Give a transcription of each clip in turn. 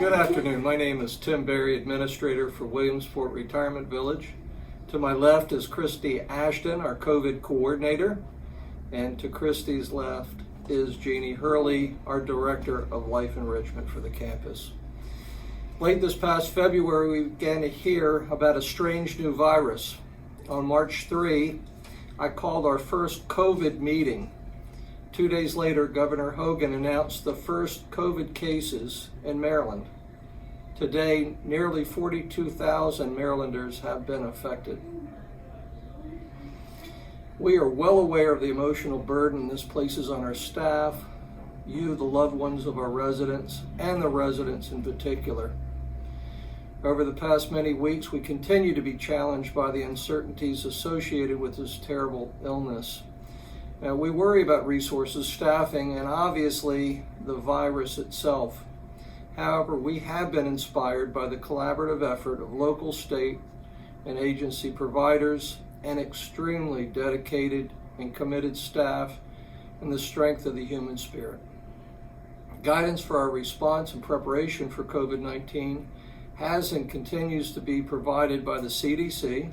Good afternoon. My name is Tim Berry, Administrator for Williamsport Retirement Village. To my left is Kristi Ashton, our COVID Coordinator. And to Kristi's left is Jeannie Hurley, our Director of Life Enrichment for the campus. Late this past February, we began to hear about a strange new virus. On March 3, I called our first COVID meeting. 2 days later, Governor Hogan announced the first COVID cases in Maryland. Today, nearly 42,000 Marylanders have been affected. We are well aware of the emotional burden this places on our staff, you, the loved ones of our residents, and the residents in particular. Over the past many weeks, we continue to be challenged by the uncertainties associated with this terrible illness. We worry about resources, staffing, and obviously the virus itself. However, we have been inspired by the collaborative effort of local, state, and agency providers and extremely dedicated and committed staff and the strength of the human spirit. Guidance for our response and preparation for COVID-19 has and continues to be provided by the CDC,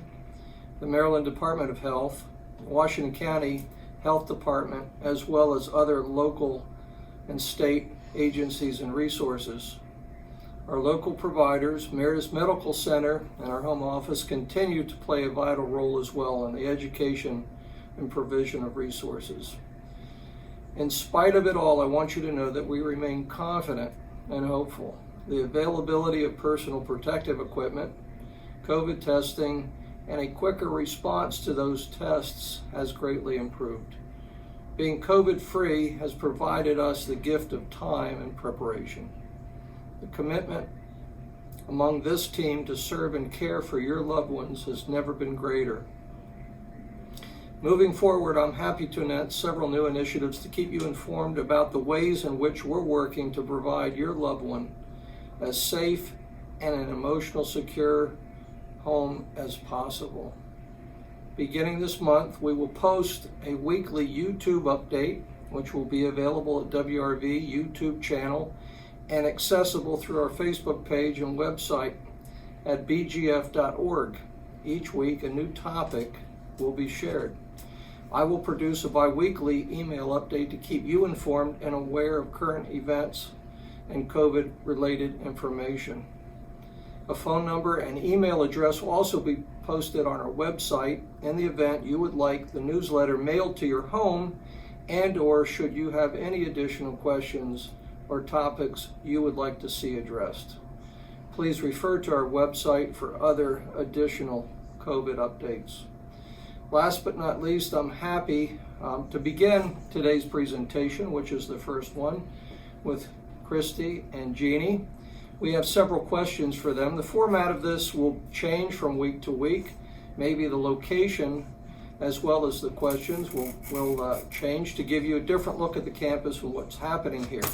the Maryland Department of Health, Washington County Health Department, as well as other local and state agencies and resources. Our local providers, Meredith Medical Center, and our home office continue to play a vital role as well in the education and provision of resources. In spite of it all, I want you to know that we remain confident and hopeful. The availability of personal protective equipment, COVID testing, and a quicker response to those tests has greatly improved. Being COVID-free has provided us the gift of time and preparation. The commitment among this team to serve and care for your loved ones has never been greater. Moving forward, I'm happy to announce several new initiatives to keep you informed about the ways in which we're working to provide your loved one as safe and an emotional secure home as possible. Beginning this month, we will post a weekly YouTube update, which will be available at WRV YouTube channel and accessible through our Facebook page and website at bgf.org. Each week, a new topic will be shared. I will produce a bi-weekly email update to keep you informed and aware of current events and COVID-related information. A phone number and email address will also be posted on our website in the event you would like the newsletter mailed to your home, and or should you have any additional questions or topics you would like to see addressed. Please refer to our website for other additional COVID updates. Last but not least, I'm happy to begin today's presentation, which is the first one, with Kristi and Jeannie. We have several questions for them. The format of this will change from week to week. Maybe the location as well as the questions will change to give you a different look at the campus and what's happening here.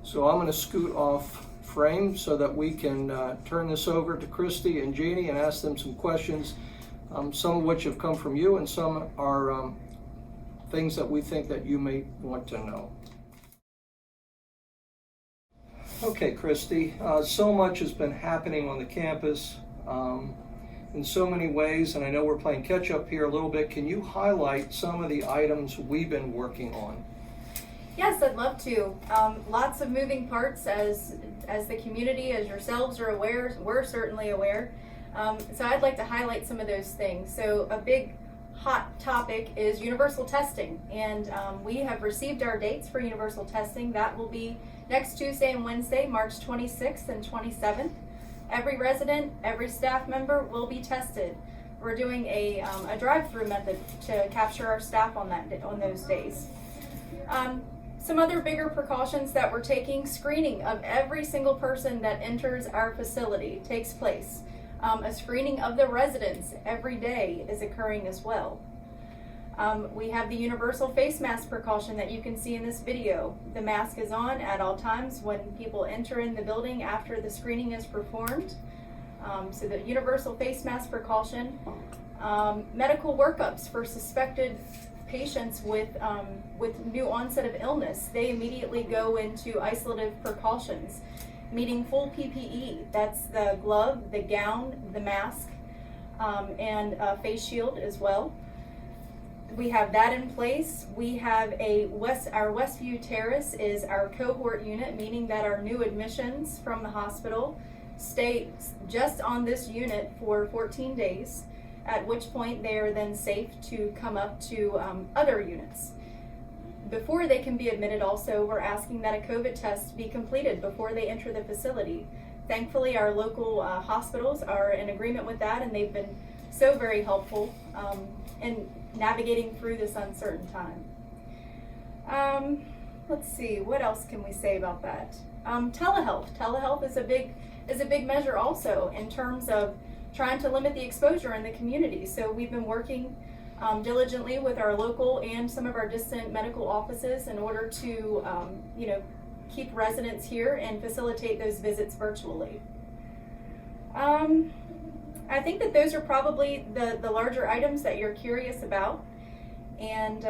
So I'm going to scoot off frame so that we can turn this over to Kristi and Jeannie and ask them some questions, some of which have come from you and some are things that we think that you may want to know. Okay, Kristi, so much has been happening on the campus in so many ways, and I know we're playing catch up here a little bit. Can you highlight some of the items we've been working on? Yes, I'd love to. Lots of moving parts as the community, as yourselves are aware, we're certainly aware. So I'd like to highlight some of those things. So a big hot topic is universal testing, and we have received our dates for universal testing. That will be next Tuesday and Wednesday, March 26th and 27th. Every resident, every staff member will be tested. We're doing a drive-through method to capture our staff on those days. Some other bigger precautions that we're taking: screening of every single person that enters our facility takes place. A screening of the residents every day is occurring as well. We have the universal face mask precaution that you can see in this video. The mask is on at all times when people enter in the building after the screening is performed. So the universal face mask precaution. Medical workups for suspected patients with new onset of illness. They immediately go into isolative precautions. meaning full PPE. That's the glove, the gown, the mask, and a face shield as well. We have that in place. We have our Westview Terrace is our cohort unit, meaning that our new admissions from the hospital stay just on this unit for 14 days, at which point they are then safe to come up to other units. Before they can be admitted also, we're asking that a COVID test be completed before they enter the facility. Thankfully, our local hospitals are in agreement with that, and they've been so very helpful in navigating through this uncertain time. Let's see, what else can we say about that? Telehealth. Telehealth is a big measure also in terms of trying to limit the exposure in the community. So we've been working diligently with our local and some of our distant medical offices in order to keep residents here and facilitate those visits virtually. I think that those are probably the larger items that you're curious about, and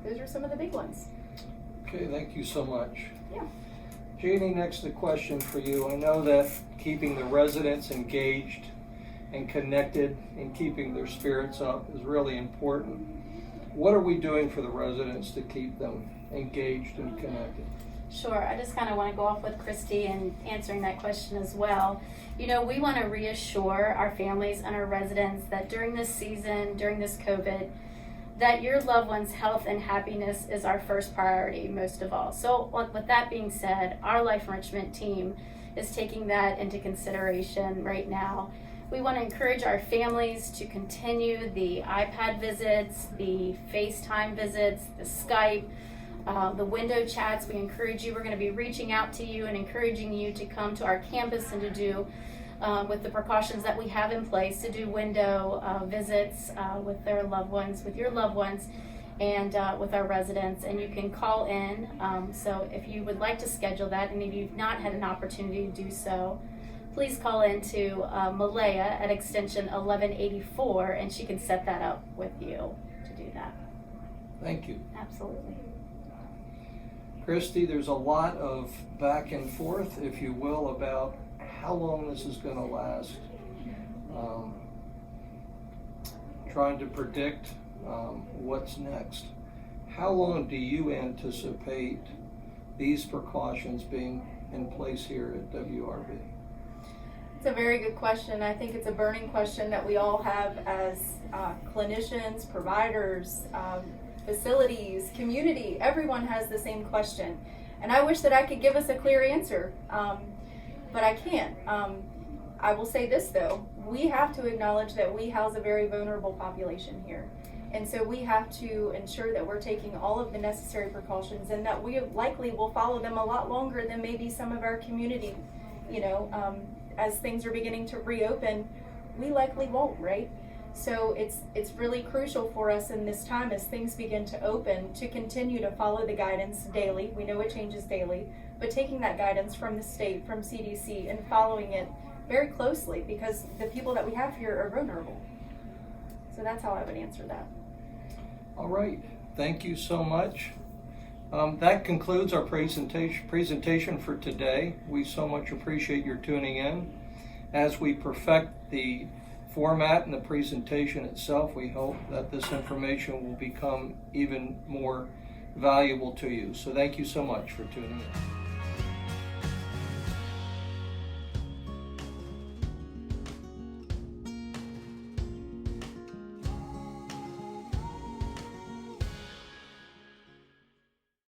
those are some of the big ones. Okay, thank you so much. Yeah. Jeannie, next a question for you. I know that keeping the residents engaged and connected and keeping their spirits up is really important. What are we doing for the residents to keep them engaged and connected? Sure, I just kind of want to go off with Kristi and answering that question as well. You know, we want to reassure our families and our residents that during this season, during this COVID, that your loved one's health and happiness is our first priority, most of all. So with that being said, our Life Enrichment team is taking that into consideration right now. We want to encourage our families to continue the iPad visits, the FaceTime visits, the Skype, the window chats. We encourage you. We're going to be reaching out to you and encouraging you to come to our campus and to do, with the precautions that we have in place, to do window visits with their loved ones, with your loved ones, and with our residents. And you can call in. So if you would like to schedule that, and if you've not had an opportunity to do so, please call in to Malaya at extension 1184, and she can set that up with you to do that. Thank you. Absolutely. Kristi, there's a lot of back and forth, if you will, about how long this is going to last. Trying to predict what's next. How long do you anticipate these precautions being in place here at WRV? It's a very good question. I think it's a burning question that we all have as clinicians, providers, facilities, community. Everyone has the same question. And I wish that I could give us a clear answer, but I can't. I will say this though, we have to acknowledge that we house a very vulnerable population here. And so we have to ensure that we're taking all of the necessary precautions, and that we likely will follow them a lot longer than maybe some of our community, as things are beginning to reopen, we likely won't, right? So it's really crucial for us in this time, as things begin to open, to continue to follow the guidance daily. We know it changes daily, but taking that guidance from the state, from CDC, and following it very closely, because the people that we have here are vulnerable. So that's how I would answer that. All right, thank you so much. That concludes our presentation for today. We so much appreciate your tuning in. As we perfect the format and the presentation itself, we hope that this information will become even more valuable to you. So thank you so much for tuning in.